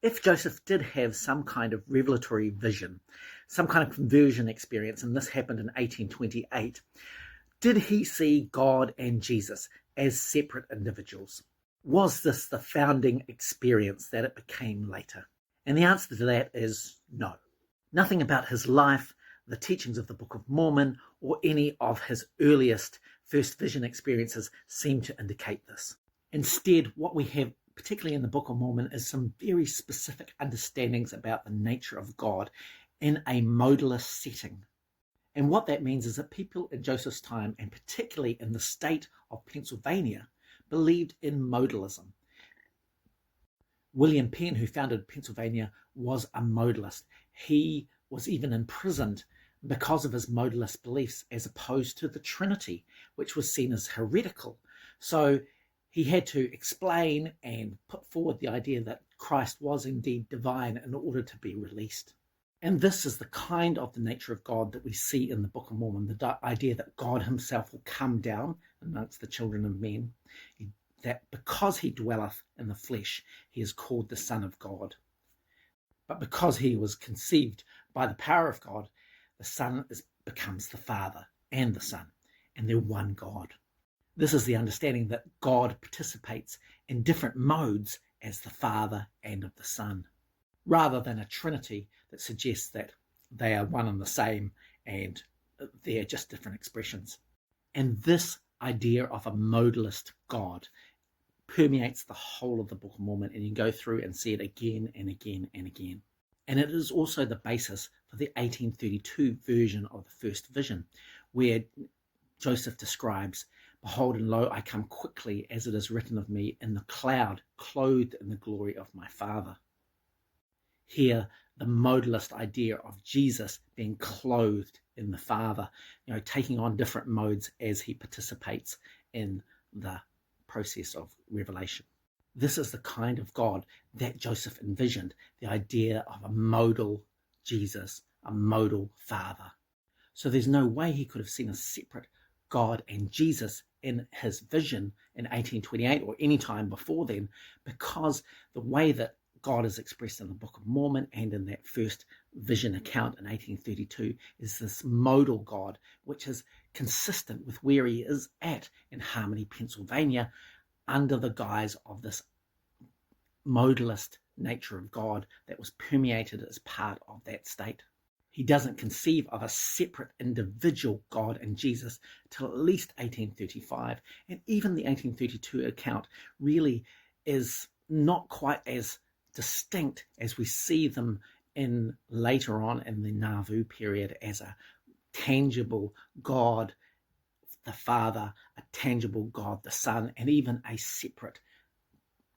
If Joseph did have some kind of revelatory vision, some kind of conversion experience, and this happened in 1828, did he see God and Jesus as separate individuals? Was this the founding experience that it became later? And the answer to that is no. Nothing about his life, the teachings of the Book of Mormon, or any of his earliest first vision experiences seem to indicate this. Instead, what we have, particularly in the Book of Mormon, is some very specific understandings about the nature of God in a modalist setting. And what that means is that people in Joseph's time, and particularly in the state of Pennsylvania, believed in modalism. William Penn, who founded Pennsylvania, was a modalist. He was even imprisoned because of his modalist beliefs, as opposed to the Trinity, which was seen as heretical. So he had to explain and put forward the idea that Christ was indeed divine in order to be released. And this is the kind of the nature of God that we see in the Book of Mormon, the idea that God himself will come down amongst the children of men, that because he dwelleth in the flesh, he is called the Son of God. But because he was conceived by the power of God, the Son becomes the Father and the Son, and they're one God. This is the understanding that God participates in different modes as the Father and of the Son, rather than a Trinity that suggests that they are one and the same and they're just different expressions. And this idea of a modalist God permeates the whole of the Book of Mormon, and you can go through and see it again and again and again. And it is also the basis for the 1832 version of the first vision, where Joseph describes, "Behold, and lo, I come quickly, as it is written of me, in the cloud, clothed in the glory of my Father." Here, the modalist idea of Jesus being clothed in the Father, taking on different modes as he participates in the process of revelation. This is the kind of God that Joseph envisioned, the idea of a modal Jesus, a modal Father. So there's no way he could have seen a separate God and Jesus in his vision in 1828 or any time before then, because the way that God is expressed in the Book of Mormon and in that first vision account in 1832 is this modal God, which is consistent with where he is at in Harmony, Pennsylvania, under the guise of this modalist nature of God that was permeated as part of that state. He doesn't conceive of a separate individual God and Jesus till at least 1835, and even the 1832 account really is not quite as distinct as we see them in later on in the Nauvoo period as a tangible God the Father, a tangible God the Son, and even a separate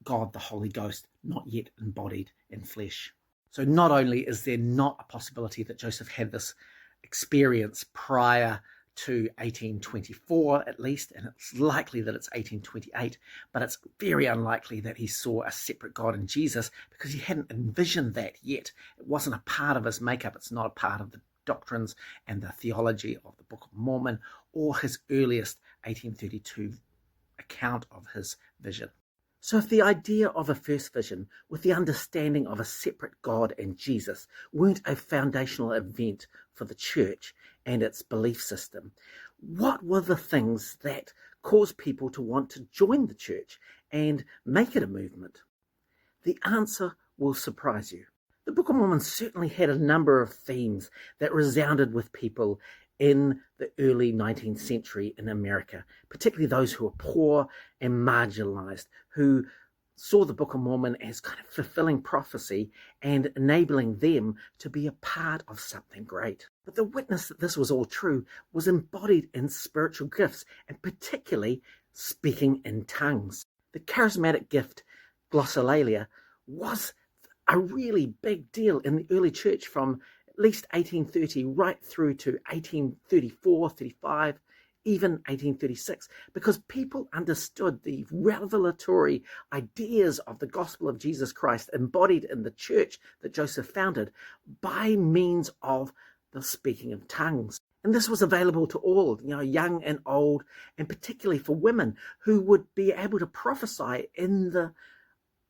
God the Holy Ghost, not yet embodied in flesh. So not only is there not a possibility that Joseph had this experience prior to 1824 at least, and it's likely that it's 1828, but it's very unlikely that he saw a separate God in Jesus because he hadn't envisioned that yet. It wasn't a part of his makeup. It's not a part of the doctrines and the theology of the Book of Mormon or his earliest 1832 account of his vision. So if the idea of a first vision with the understanding of a separate God and Jesus weren't a foundational event for the church and its belief system, what were the things that caused people to want to join the church and make it a movement? The answer will surprise you. The Book of Mormon certainly had a number of themes that resounded with people in the early 19th century in America, particularly those who were poor and marginalized, who saw the Book of Mormon as kind of fulfilling prophecy and enabling them to be a part of something great. But the witness that this was all true was embodied in spiritual gifts, and particularly speaking in tongues. The charismatic gift, glossolalia, was a really big deal in the early church from at least 1830 right through to 1834, 35, even 1836, because people understood the revelatory ideas of the gospel of Jesus Christ embodied in the church that Joseph founded by means of the speaking of tongues. And this was available to all, young and old, and particularly for women who would be able to prophesy in the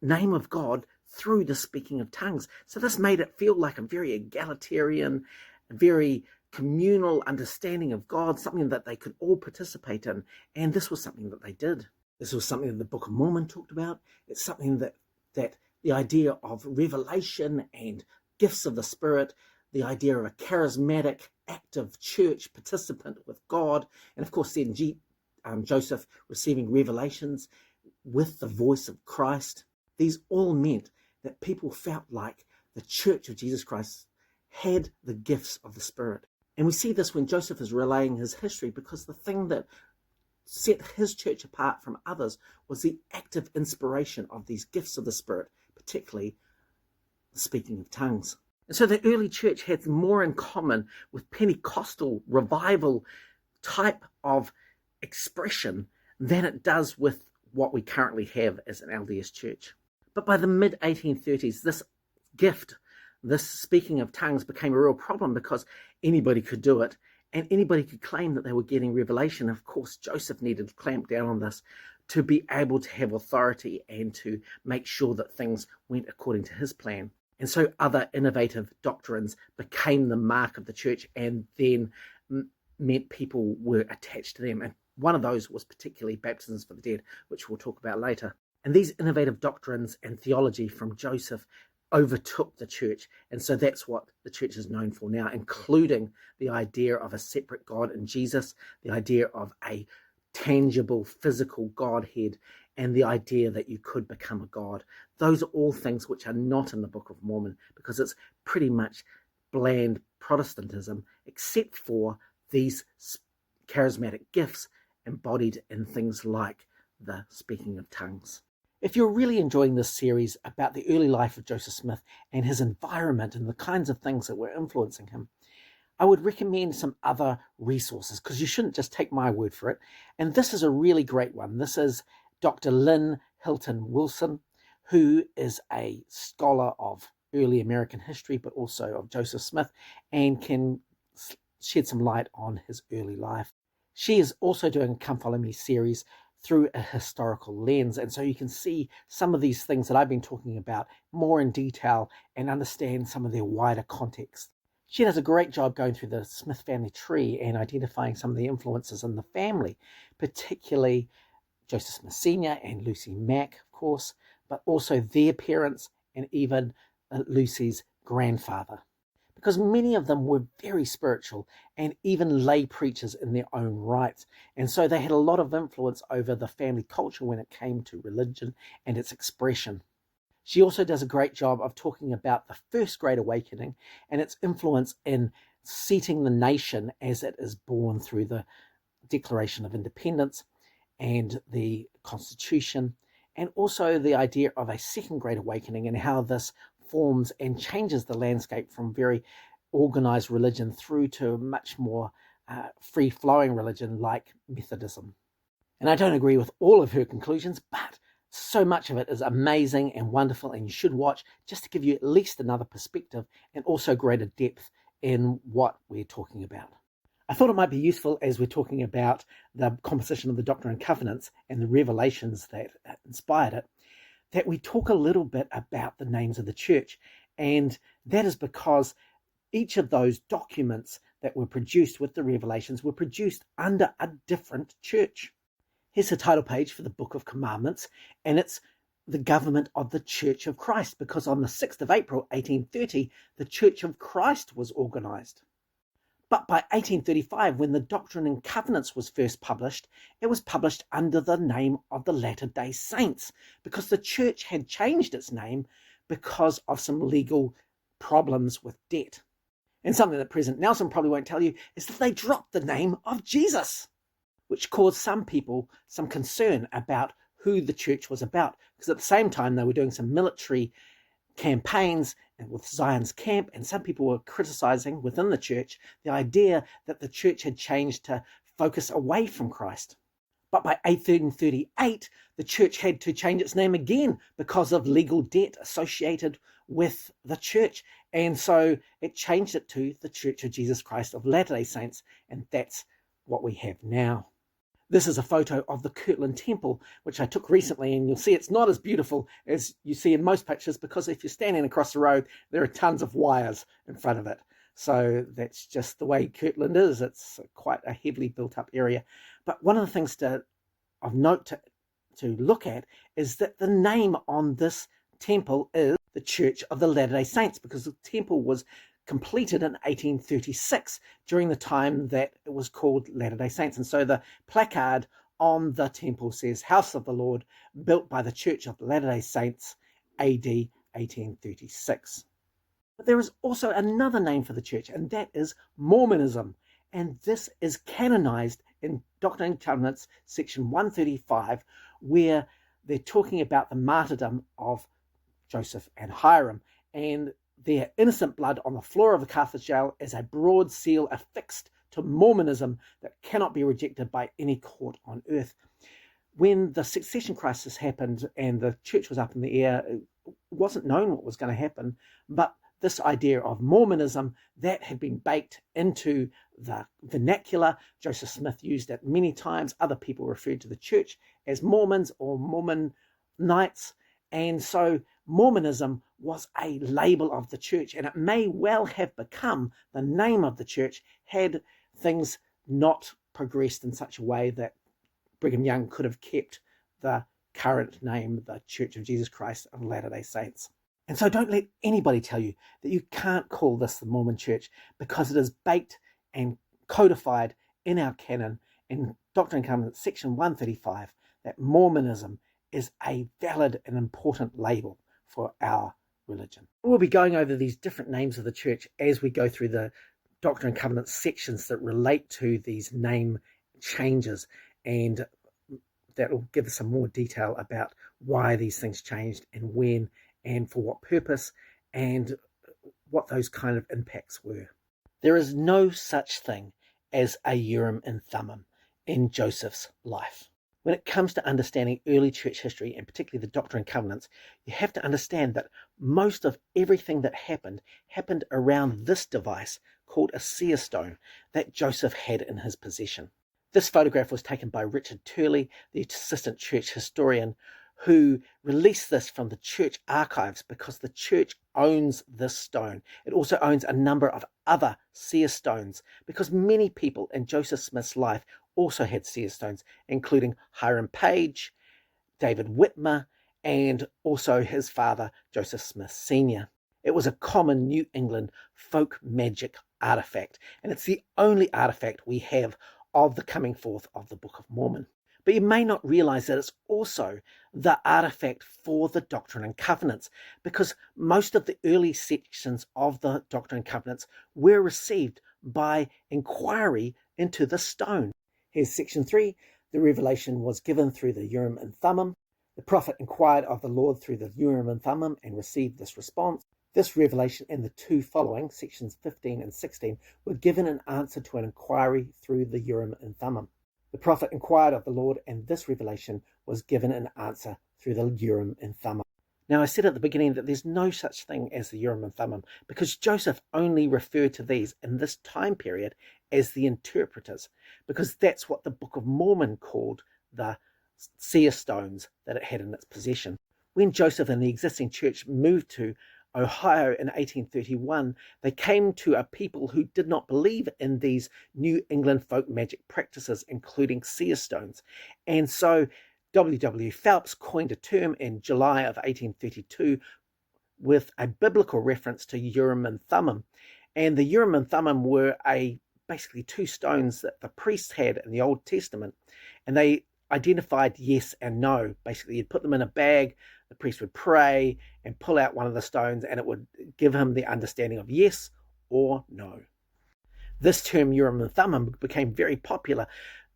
name of God through the speaking of tongues. So this made it feel like a very egalitarian, very communal understanding of God, something that they could all participate in. And this was something that they did. This was something that the Book of Mormon talked about. It's something that the idea of revelation and gifts of the Spirit, the idea of a charismatic, active church participant with God, and of course then Joseph receiving revelations with the voice of Christ. These all meant that people felt like the Church of Jesus Christ had the gifts of the Spirit. And we see this when Joseph is relaying his history, because the thing that set his church apart from others was the active inspiration of these gifts of the Spirit, particularly the speaking of tongues. And so the early church had more in common with Pentecostal revival type of expression than it does with what we currently have as an LDS church. But by the mid-1830s, this gift, this speaking of tongues, became a real problem because anybody could do it and anybody could claim that they were getting revelation. Of course, Joseph needed to clamp down on this to be able to have authority and to make sure that things went according to his plan. And so other innovative doctrines became the mark of the church and then meant people were attached to them. And one of those was particularly baptisms for the dead, which we'll talk about later. And these innovative doctrines and theology from Joseph overtook the church. And so that's what the church is known for now, including the idea of a separate God in Jesus, the idea of a tangible, physical Godhead, and the idea that you could become a God. Those are all things which are not in the Book of Mormon, because it's pretty much bland Protestantism, except for these charismatic gifts embodied in things like the speaking of tongues. If you're really enjoying this series about the early life of Joseph Smith and his environment and the kinds of things that were influencing him, I would recommend some other resources, because you shouldn't just take my word for it. And this is a really great one. This is Dr. Lynn Hilton Wilson, who is a scholar of early American history, but also of Joseph Smith, and can shed some light on his early life. She is also doing a Come Follow Me series through a historical lens, and so you can see some of these things that I've been talking about more in detail and understand some of their wider context. She does a great job going through the Smith family tree and identifying some of the influences in the family, particularly Joseph Smith Sr. and Lucy Mack, of course, but also their parents and even Lucy's grandfather, because many of them were very spiritual and even lay preachers in their own right. And so they had a lot of influence over the family culture when it came to religion and its expression. She also does a great job of talking about the First Great Awakening and its influence in seating the nation as it is born through the Declaration of Independence and the Constitution, and also the idea of a Second Great Awakening and how this forms and changes the landscape from very organized religion through to much more free-flowing religion like Methodism. And I don't agree with all of her conclusions, but so much of it is amazing and wonderful, and you should watch just to give you at least another perspective and also greater depth in what we're talking about. I thought it might be useful, as we're talking about the composition of the Doctrine and Covenants and the revelations that inspired it, that we talk a little bit about the names of the church. And that is because each of those documents that were produced with the revelations were produced under a different church. Here's the title page for the Book of Commandments, and it's the government of the Church of Christ, because on the 6th of April, 1830, the Church of Christ was organized. But by 1835, when the Doctrine and Covenants was first published, it was published under the name of the Latter-day Saints, because the church had changed its name because of some legal problems with debt. And something that President Nelson probably won't tell you is that they dropped the name of Jesus, which caused some people some concern about who the church was about, because at the same time they were doing some military campaigns with Zion's camp, and some people were criticizing within the church the idea that the church had changed to focus away from Christ. But by 1838, the church had to change its name again because of legal debt associated with the church, and so it changed it to the Church of Jesus Christ of Latter-day Saints, and that's what we have now. This is a photo of the Kirtland Temple, which I took recently, and you'll see it's not as beautiful as you see in most pictures, because if you're standing across the road, there are tons of wires in front of it. So that's just the way Kirtland is. It's quite a heavily built up area. But one of the things of note to look at is that the name on this temple is the Church of the Latter-day Saints, because the temple was completed in 1836 during the time that it was called Latter-day Saints. And so the placard on the temple says, House of the Lord, built by the Church of the Latter-day Saints, AD 1836. But there is also another name for the church, and that is Mormonism. And this is canonized in Doctrine and Covenants, section 135, where they're talking about the martyrdom of Joseph and Hiram, and their innocent blood on the floor of the Carthage jail is a broad seal affixed to Mormonism that cannot be rejected by any court on earth. When the succession crisis happened and the church was up in the air, it wasn't known what was going to happen, but this idea of Mormonism, that had been baked into the vernacular. Joseph Smith used it many times. Other people referred to the church as Mormons or Mormonites. And so Mormonism was a label of the church, and it may well have become the name of the church had things not progressed in such a way that Brigham Young could have kept the current name, the Church of Jesus Christ of Latter-day Saints. And so don't let anybody tell you that you can't call this the Mormon Church, because it is baked and codified in our canon in Doctrine and Covenants section 135 that Mormonism is a valid and important label for our religion. We'll be going over these different names of the church as we go through the Doctrine and Covenants sections that relate to these name changes, and that will give us some more detail about why these things changed and when and for what purpose and what those kind of impacts were. There is no such thing as a Urim and Thummim in Joseph's life. When it comes to understanding early church history, and particularly the Doctrine and Covenants, you have to understand that most of everything that happened around this device called a seer stone that Joseph had in his possession. This photograph was taken by Richard Turley, the assistant church historian, who released this from the church archives because the church owns this stone. It also owns a number of other seer stones, because many people in Joseph Smith's life also had seer stones, including Hiram Page, David Whitmer, and also his father, Joseph Smith Sr. It was a common New England folk magic artifact, and it's the only artifact we have of the coming forth of the Book of Mormon. But you may not realize that it's also the artifact for the Doctrine and Covenants, because most of the early sections of the Doctrine and Covenants were received by inquiry into the stone. Here's section 3. The revelation was given through the Urim and Thummim. The prophet inquired of the Lord through the Urim and Thummim and received this response. This revelation and the two following, sections 15 and 16, were given in answer to an inquiry through the Urim and Thummim. The prophet inquired of the Lord, and this revelation was given in answer through the Urim and Thummim. Now, I said at the beginning that there's no such thing as the Urim and Thummim, because Joseph only referred to these in this time period as the interpreters, because that's what the Book of Mormon called the seer stones that it had in its possession. When Joseph and the existing church moved to Ohio in 1831, they came to a people who did not believe in these New England folk magic practices, including seer stones. And so W. Phelps coined a term in July of 1832 with a biblical reference to Urim and Thummim. And the Urim and Thummim were basically two stones that the priests had in the Old Testament, and they identified yes and no. Basically, you'd put them in a bag, the priest would pray and pull out one of the stones, and it would give him the understanding of yes or no. This term Urim and Thummim became very popular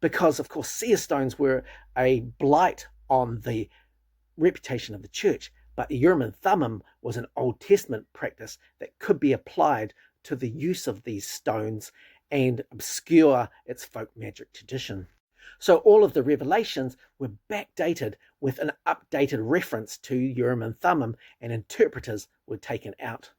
because, of course, seer stones were a blight on the reputation of the church, but Urim and Thummim was an Old Testament practice that could be applied to the use of these stones and obscure its folk magic tradition. So all of the revelations were backdated with an updated reference to Urim and Thummim, and interpreters were taken out.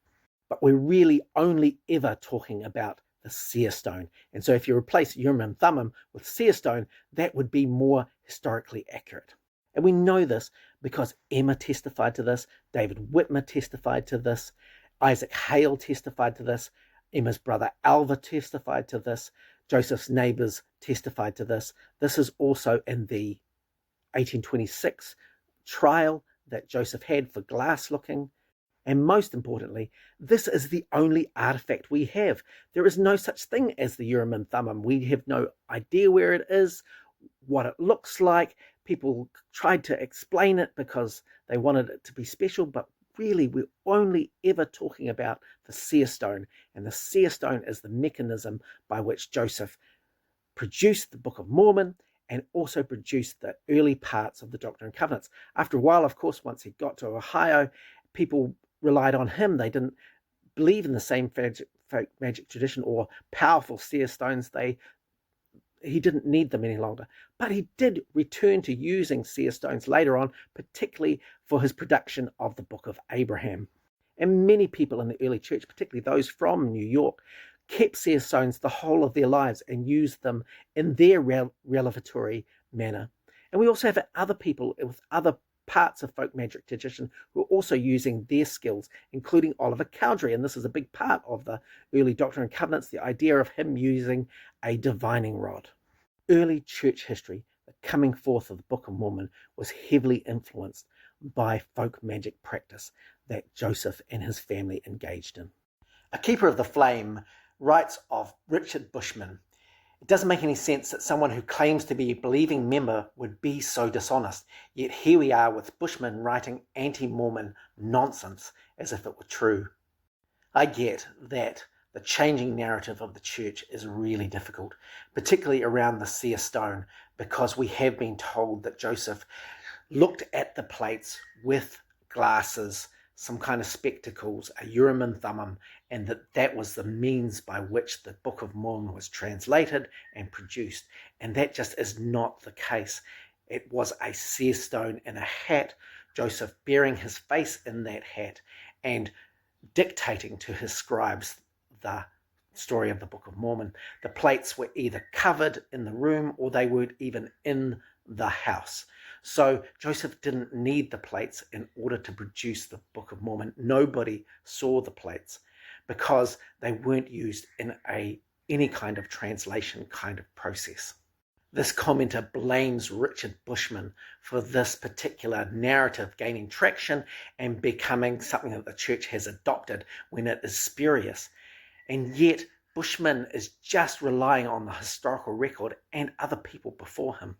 But we're really only ever talking about the the seer stone. And so if you replace Urim and Thummim with seer stone, that would be more historically accurate. And we know this because Emma testified to this, David Whitmer testified to this, Isaac Hale testified to this, Emma's brother Alva testified to this, Joseph's neighbors testified to this. This is also in the 1826 trial that Joseph had for glass looking. And most importantly, this is the only artifact we have. There is no such thing as the Urim and Thummim. We have no idea where it is, what it looks like. People tried to explain it because they wanted it to be special, but really we're only ever talking about the seer stone. And the seer stone is the mechanism by which Joseph produced the Book of Mormon and also produced the early parts of the Doctrine and Covenants. After a while, of course, once he got to Ohio, people relied on him. They didn't believe in the same folk magic tradition or powerful seer stones. He didn't need them any longer. But he did return to using seer stones later on, particularly for his production of the Book of Abraham. And many people in the early church, particularly those from New York, kept seer stones the whole of their lives and used them in their revelatory manner. And we also have other people with other parts of folk magic tradition who are also using their skills, including Oliver Cowdery. And this is a big part of the early Doctrine and Covenants, the idea of him using a divining rod. Early church history, the coming forth of the Book of Mormon, was heavily influenced by folk magic practice that Joseph and his family engaged in. A Keeper of the Flame writes of Richard Bushman, "It doesn't make any sense that someone who claims to be a believing member would be so dishonest, yet here we are with Bushman writing anti-Mormon nonsense as if it were true." I get that the changing narrative of the church is really difficult, particularly around the seer stone, because we have been told that Joseph looked at the plates with glasses, some kind of spectacles, a Urim and Thummim, and that was the means by which the Book of Mormon was translated and produced. And that just is not the case. It was a seer stone in a hat, Joseph bearing his face in that hat and dictating to his scribes the story of the Book of Mormon. The plates were either covered in the room or they weren't even in the house. So Joseph didn't need the plates in order to produce the Book of Mormon. Nobody saw the plates because they weren't used in any kind of translation kind of process. This commenter blames Richard Bushman for this particular narrative gaining traction and becoming something that the church has adopted when it is spurious. And yet Bushman is just relying on the historical record and other people before him.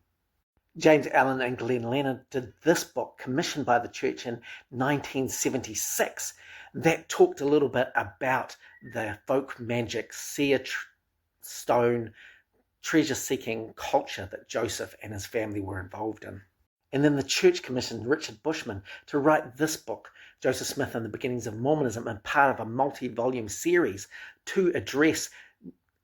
James Allen and Glenn Leonard did this book commissioned by the church in 1976 that talked a little bit about the folk magic seer stone treasure-seeking culture that Joseph and his family were involved in. And then the church commissioned Richard Bushman to write this book, Joseph Smith and the Beginnings of Mormonism, and part of a multi-volume series to address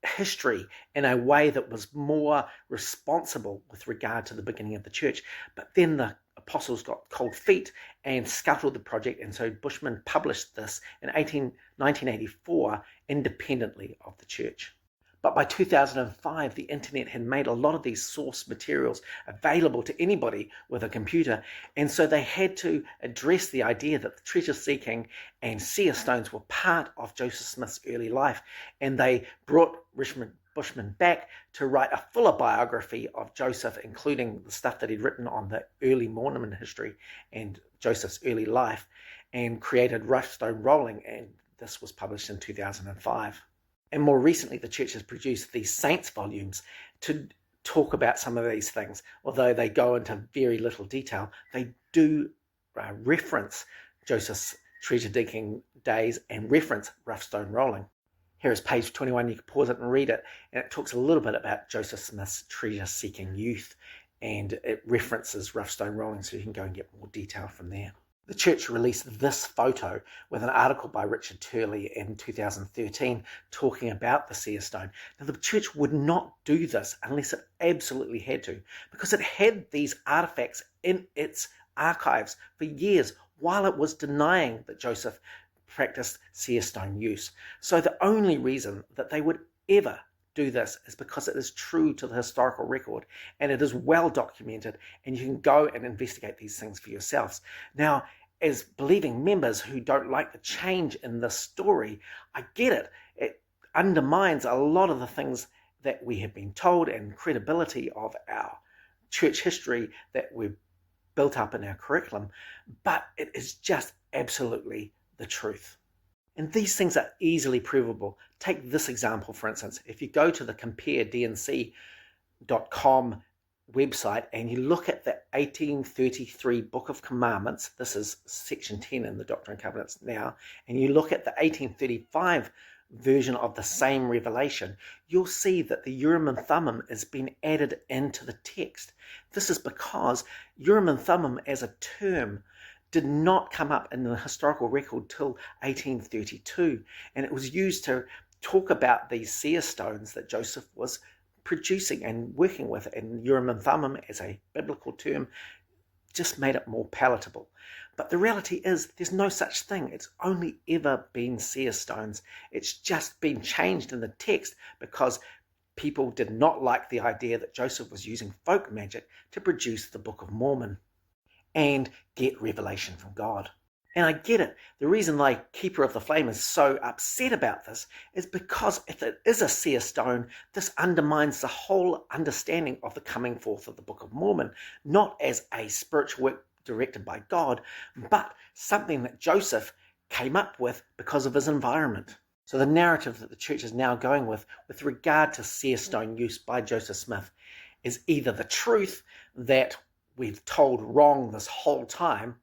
history in a way that was more responsible with regard to the beginning of the church. But then the apostles got cold feet and scuttled the project, and so Bushman published this in 1984 independently of the church. But by 2005, the internet had made a lot of these source materials available to anybody with a computer. And so they had to address the idea that the treasure seeking and seer stones were part of Joseph Smith's early life. And they brought Bushman back to write a fuller biography of Joseph, including the stuff that he'd written on the early Mormon history and Joseph's early life, and created Rough Stone Rolling. And this was published in 2005. And more recently, the church has produced these Saints volumes to talk about some of these things. Although they go into very little detail, they do reference Joseph's treasure digging days and reference Rough Stone Rolling. Here is page 21. You can pause it and read it. And it talks a little bit about Joseph Smith's treasure-seeking youth. And it references Rough Stone Rolling, so you can go and get more detail from there. The church released this photo with an article by Richard Turley in 2013 talking about the seer stone. Now, the church would not do this unless it absolutely had to, because it had these artifacts in its archives for years while it was denying that Joseph practiced seer stone use. So the only reason that they would ever do this is because it is true to the historical record and it is well documented, and you can go and investigate these things for yourselves. Now, as believing members who don't like the change in this story, I get it. It undermines a lot of the things that we have been told and credibility of our church history that we've built up in our curriculum, but it is just absolutely the truth. And these things are easily provable. Take this example, for instance. If you go to the comparednc.com website and you look at the 1833 Book of Commandments, this is section 10 in the Doctrine and Covenants now, and you look at the 1835 version of the same revelation, you'll see that the Urim and Thummim has been added into the text. This is because Urim and Thummim as a term did not come up in the historical record till 1832, and it was used to talk about these seer stones that Joseph was producing and working with, and Urim and Thummim as a biblical term just made it more palatable. But the reality is there's no such thing. It's only ever been seer stones. It's just been changed in the text because people did not like the idea that Joseph was using folk magic to produce the Book of Mormon and get revelation from God. And I get it. The reason like Keeper of the Flame is so upset about this is because if it is a seer stone, this undermines the whole understanding of the coming forth of the Book of Mormon, not as a spiritual work directed by God, but something that Joseph came up with because of his environment. So the narrative that the church is now going with regard to seer stone use by Joseph Smith is either the truth that we've told wrong this whole time,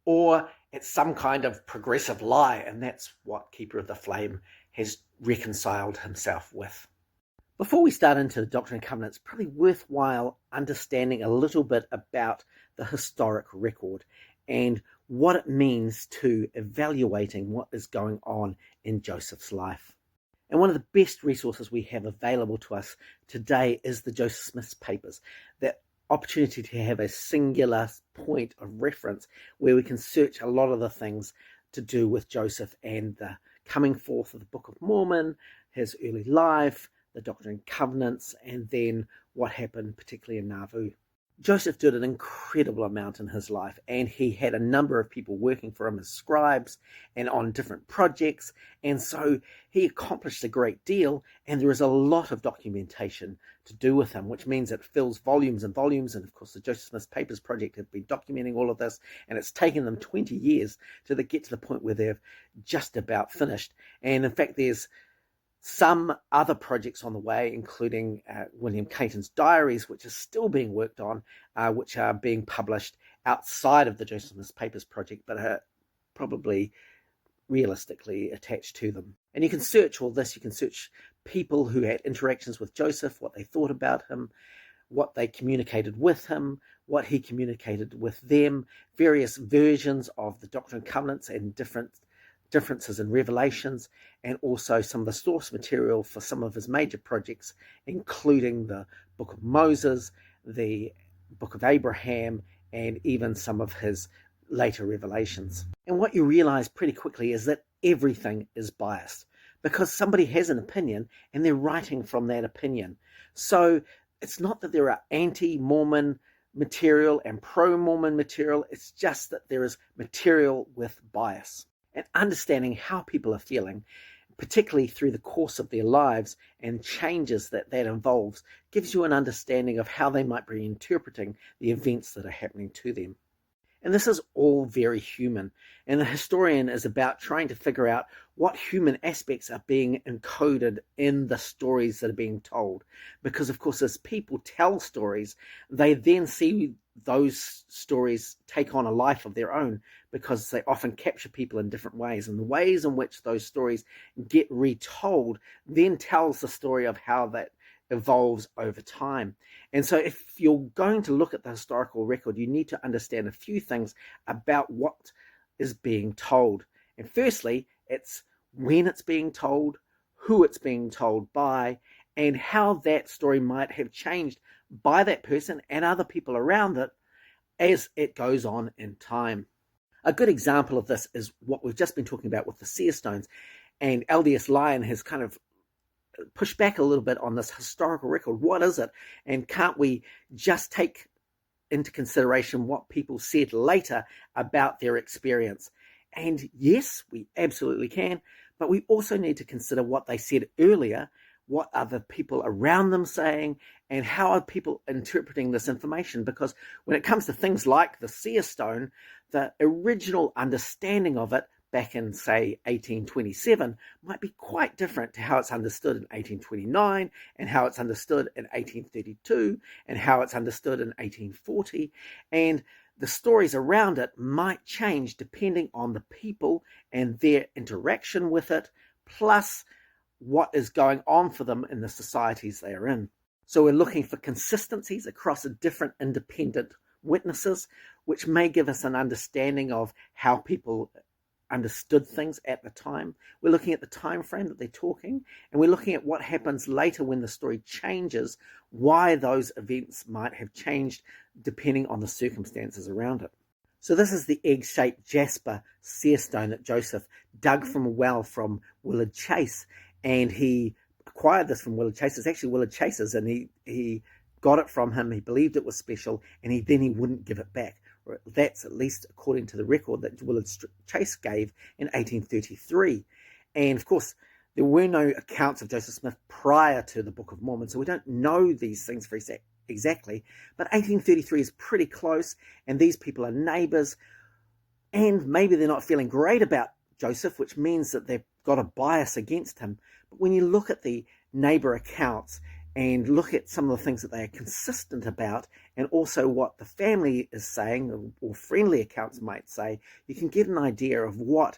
or it's some kind of progressive lie, and that's what Keeper of the Flame has reconciled himself with. Before we start into the Doctrine and Covenants, it's probably worthwhile understanding a little bit about the historic record and what it means to evaluating what is going on in Joseph's life. And one of the best resources we have available to us today is the Joseph Smith's papers, that opportunity to have a singular point of reference where we can search a lot of the things to do with Joseph and the coming forth of the Book of Mormon, his early life, the Doctrine and Covenants, and then what happened particularly in Nauvoo. Joseph did an incredible amount in his life, and he had a number of people working for him as scribes and on different projects, and so he accomplished a great deal, and there is a lot of documentation to do with him, which means it fills volumes and volumes, and of course the Joseph Smith Papers Project have been documenting all of this, and it's taken them 20 years to get to the point where they've just about finished. And in fact, there's some other projects on the way, including William Caton's diaries, which is still being worked on, which are being published outside of the Joseph Smith Papers Project, but are probably realistically attached to them. And you can search all this. You can search people who had interactions with Joseph, what they thought about him, what they communicated with him, what he communicated with them, various versions of the Doctrine and Covenants and differences in revelations, and also some of the source material for some of his major projects, including the Book of Moses, the Book of Abraham, and even some of his later revelations. And what you realize pretty quickly is that everything is biased because somebody has an opinion and they're writing from that opinion. So it's not that there are anti-Mormon material and pro-Mormon material, it's just that there is material with bias. And understanding how people are feeling, particularly through the course of their lives and changes that involves, gives you an understanding of how they might be interpreting the events that are happening to them. And this is all very human. And the historian is about trying to figure out what human aspects are being encoded in the stories that are being told. Because, of course, as people tell stories, they then see those stories take on a life of their own because they often capture people in different ways. And the ways in which those stories get retold then tells the story of how that evolves over time. And so if you're going to look at the historical record, you need to understand a few things about what is being told. And firstly, it's when it's being told, who it's being told by, and how that story might have changed by that person and other people around it as it goes on in time. A good example of this is what we've just been talking about with the seer stones. And LDS Lyon has kind of push back a little bit on this historical record. What is it? And can't we just take into consideration what people said later about their experience? And yes, we absolutely can, but we also need to consider what they said earlier. What are the people around them saying, and how are people interpreting this information? Because when it comes to things like the Seer stone, the original understanding of it back in, say, 1827 might be quite different to how it's understood in 1829, and how it's understood in 1832, and how it's understood in 1840. And the stories around it might change depending on the people and their interaction with it, plus what is going on for them in the societies they are in. So we're looking for consistencies across different independent witnesses, which may give us an understanding of how people understood things at the time. We're looking at the time frame that they're talking, and we're looking at what happens later when the story changes, why those events might have changed depending on the circumstances around it. So this is the egg-shaped jasper seer stone that Joseph dug from a well from Willard Chase, and he acquired this from Willard Chase. It's actually Willard Chase's, and he got it from him. He believed it was special, and he wouldn't give it back. That's at least according to the record that Willard Chase gave in 1833. And of course, there were no accounts of Joseph Smith prior to the Book of Mormon, so we don't know these things very exactly. But 1833 is pretty close, and these people are neighbors, and maybe they're not feeling great about Joseph, which means that they've got a bias against him. But when you look at the neighbor accounts and look at some of the things that they are consistent about, and also what the family is saying, or friendly accounts might say, you can get an idea of what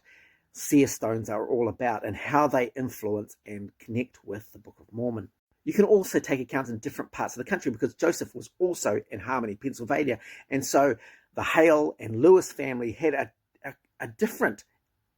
seer stones are all about and how they influence and connect with the Book of Mormon. You can also take accounts in different parts of the country, because Joseph was also in Harmony, Pennsylvania, and so the Hale and Lewis family had a different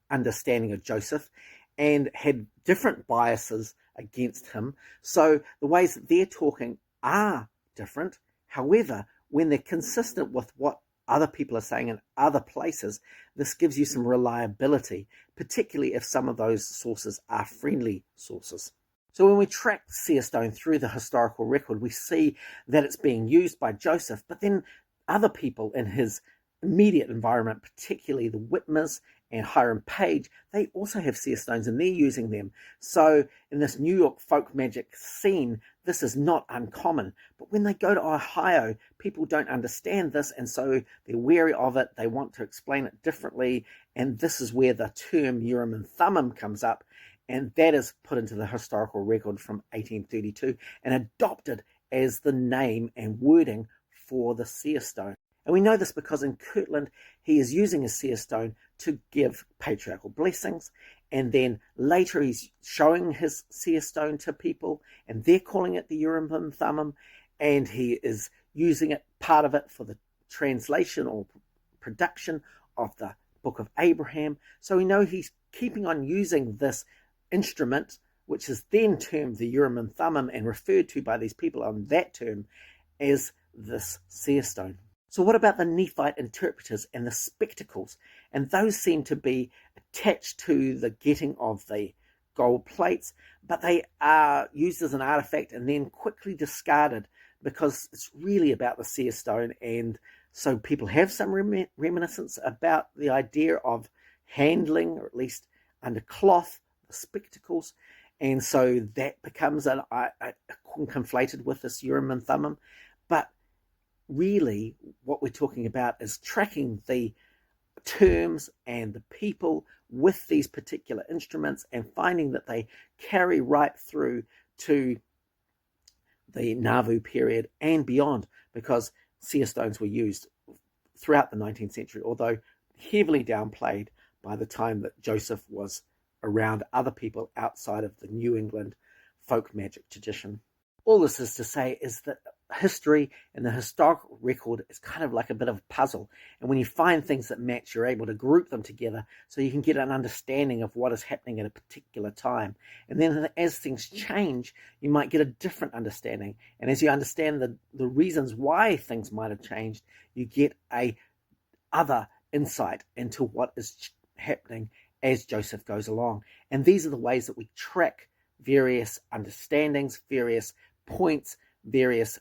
understanding of Joseph and had different biases against him. So the ways that they're talking are different. However, when they're consistent with what other people are saying in other places, this gives you some reliability, particularly if some of those sources are friendly sources. So when we track seer stone through the historical record, we see that it's being used by Joseph, but then other people in his immediate environment, particularly the Whitmers and Hiram Page, they also have seer stones and they're using them. So in this New York folk magic scene, this is not uncommon. But when they go to Ohio, people don't understand this, and so they're wary of it. They want to explain it differently, and this is where the term Urim and Thummim comes up, and that is put into the historical record from 1832 and adopted as the name and wording for the seer stone. And we know this because in Kirtland, he is using a seer stone to give patriarchal blessings. And then later he's showing his seer stone to people, and they're calling it the Urim and Thummim. And he is using it, part of it, for the translation or production of the Book of Abraham. So we know he's keeping on using this instrument, which is then termed the Urim and Thummim and referred to by these people on that term as this seer stone. So what about the Nephite interpreters and the spectacles? And those seem to be attached to the getting of the gold plates, but they are used as an artifact and then quickly discarded because it's really about the seer stone. And so people have some reminiscence about the idea of handling, or at least under cloth, the spectacles. And so that becomes conflated with this Urim and Thummim. But really, what we're talking about is tracking the terms and the people with these particular instruments and finding that they carry right through to the Nauvoo period and beyond, because seer stones were used throughout the 19th century, although heavily downplayed by the time that Joseph was around other people outside of the New England folk magic tradition. All this is to say is that history and the historical record is kind of like a bit of a puzzle. And when you find things that match, you're able to group them together so you can get an understanding of what is happening at a particular time. And then as things change, you might get a different understanding. And as you understand the reasons why things might have changed, you get a other insight into what is happening as Joseph goes along. And these are the ways that we track various understandings, various points, various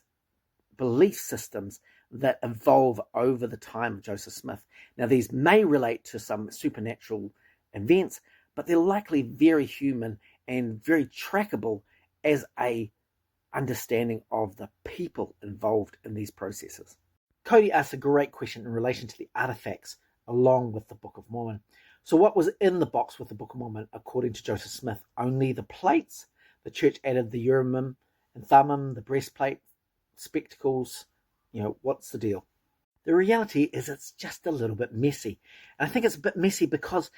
belief systems that evolve over the time of Joseph Smith. Now, these may relate to some supernatural events, but they're likely very human and very trackable as a understanding of the people involved in these processes. Cody asked a great question in relation to the artifacts along with the Book of Mormon. So what was in the box with the Book of Mormon according to Joseph Smith? Only the plates. The church added the Urim and Thummim, the breastplate, spectacles. What's the deal? The reality is it's just a little bit messy. And I think it's a bit messy because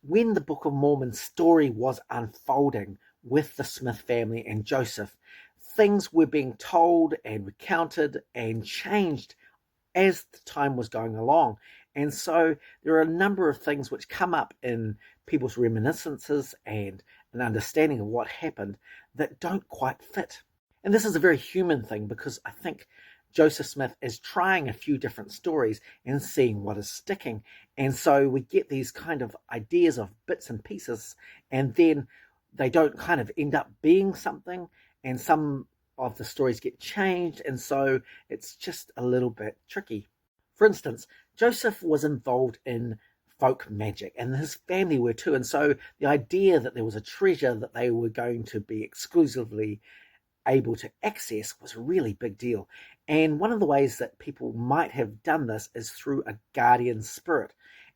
when the Book of Mormon's story was unfolding with the Smith family and Joseph, things were being told and recounted and changed as the time was going along. And so there are a number of things which come up in people's reminiscences and an understanding of what happened that don't quite fit. And this is a very human thing because I think Joseph Smith is trying a few different stories and seeing what is sticking. And so we get these kind of ideas of bits and pieces, and then they don't kind of end up being something, and some of the stories get changed, and so it's just a little bit tricky. For instance, Joseph was involved in folk magic, and his family were too, and so the idea that there was a treasure that they were going to be exclusively able to access was a really big deal. And one of the ways that people might have done this is through a guardian spirit.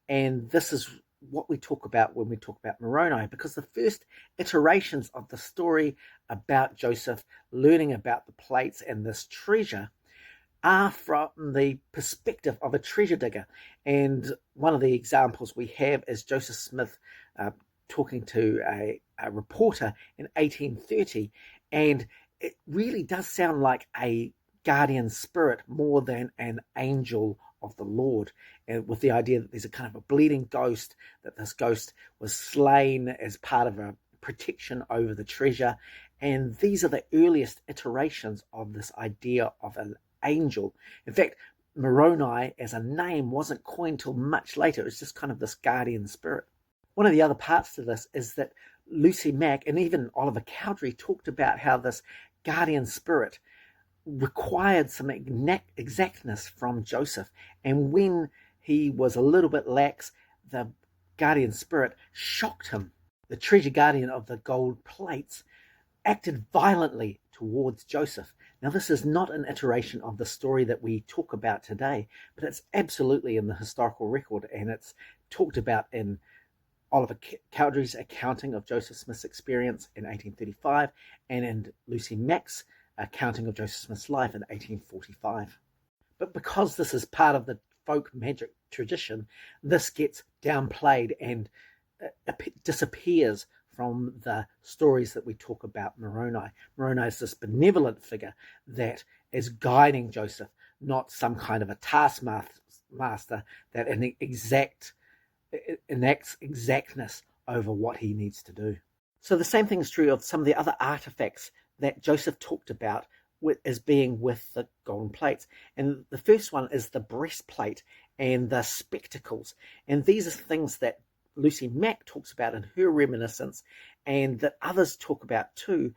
And this is what we talk about when we talk about Moroni, because the first iterations of the story about Joseph learning about the plates and this treasure are from the perspective of a treasure digger. And one of the examples we have is Joseph Smith talking to a reporter in 1830, and it really does sound like a guardian spirit more than an angel of the Lord, and with the idea that there's a kind of a bleeding ghost, that this ghost was slain as part of a protection over the treasure. And these are the earliest iterations of this idea of an angel. In fact, Moroni as a name wasn't coined till much later. It was just kind of this guardian spirit. One of the other parts to this is that Lucy Mack and even Oliver Cowdery talked about how this guardian spirit required some exactness from Joseph, and when he was a little bit lax, the guardian spirit shocked him. The treasure guardian of the gold plates acted violently towards Joseph. Now, this is not an iteration of the story that we talk about today, but it's absolutely in the historical record, and it's talked about in Oliver Cowdery's accounting of Joseph Smith's experience in 1835 and in Lucy Mack's accounting of Joseph Smith's life in 1845. But because this is part of the folk magic tradition, this gets downplayed and disappears from the stories that we talk about Moroni. Moroni is this benevolent figure that is guiding Joseph, not some kind of a taskmaster that enacts exactness over what he needs to do. So the same thing is true of some of the other artifacts that Joseph talked about as being with the golden plates. And the first one is the breastplate and the spectacles. And these are things that Lucy Mack talks about in her reminiscence and that others talk about too,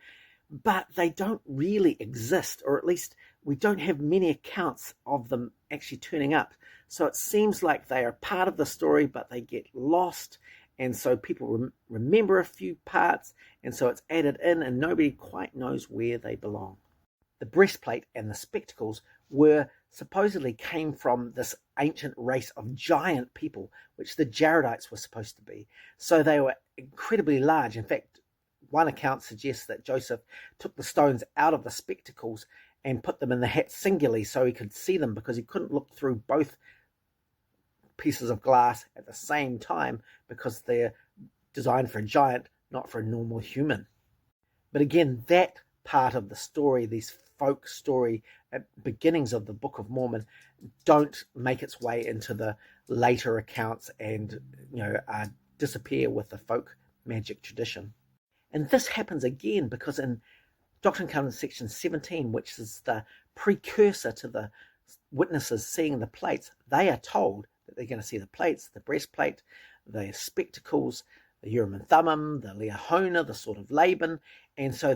but they don't really exist, or at least we don't have many accounts of them actually turning up. So it seems like they are part of the story, but they get lost. And so people remember a few parts, and so it's added in, and nobody quite knows where they belong. The breastplate and the spectacles supposedly came from this ancient race of giant people, which the Jaredites were supposed to be. So they were incredibly large. In fact, one account suggests that Joseph took the stones out of the spectacles and put them in the hat singularly so he could see them, because he couldn't look through both pieces of glass at the same time, because they're designed for a giant, not for a normal human. But again, that part of the story, these folk story beginnings of the Book of Mormon, don't make its way into the later accounts and disappear with the folk magic tradition. And this happens again because in Doctrine and Covenants section 17, which is the precursor to the witnesses seeing the plates, they are told that they're going to see the plates, the breastplate, the spectacles, Urim and Thummim, the Liahona, the Sword of Laban, and so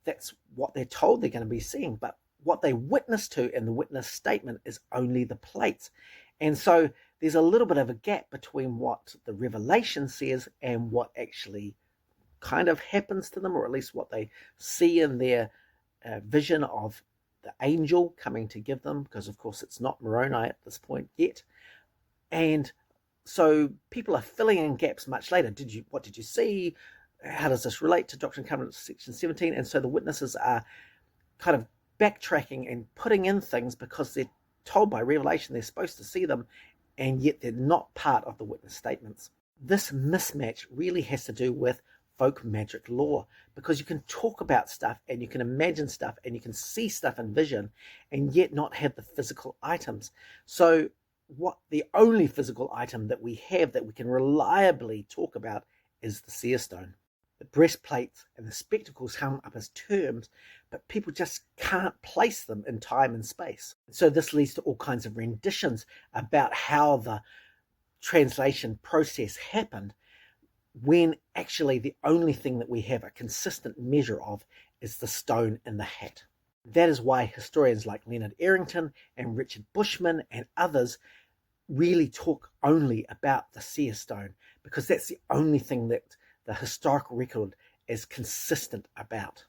that's what they're told they're going to be seeing. But what they witness to in the witness statement is only the plates. And so there's a little bit of a gap between what the revelation says and what actually kind of happens to them, or at least what they see in their vision of the angel coming to give them, because of course it's not Moroni at this point yet. And so people are filling in gaps much later. What did you see? How does this relate to Doctrine and Covenants section 17? And so the witnesses are kind of backtracking and putting in things because they're told by revelation they're supposed to see them, and yet they're not part of the witness statements. This mismatch really has to do with folk magic lore, because you can talk about stuff and you can imagine stuff and you can see stuff in vision and yet not have the physical items. So what the only physical item that we have that we can reliably talk about is the seer stone. The breastplates and the spectacles come up as terms, but people just can't place them in time and space. So this leads to all kinds of renditions about how the translation process happened, when actually the only thing that we have a consistent measure of is the stone in the hat. That is why historians like Leonard Errington and Richard Bushman and others really talk only about the seer stone, because that's the only thing that the historical record is consistent about.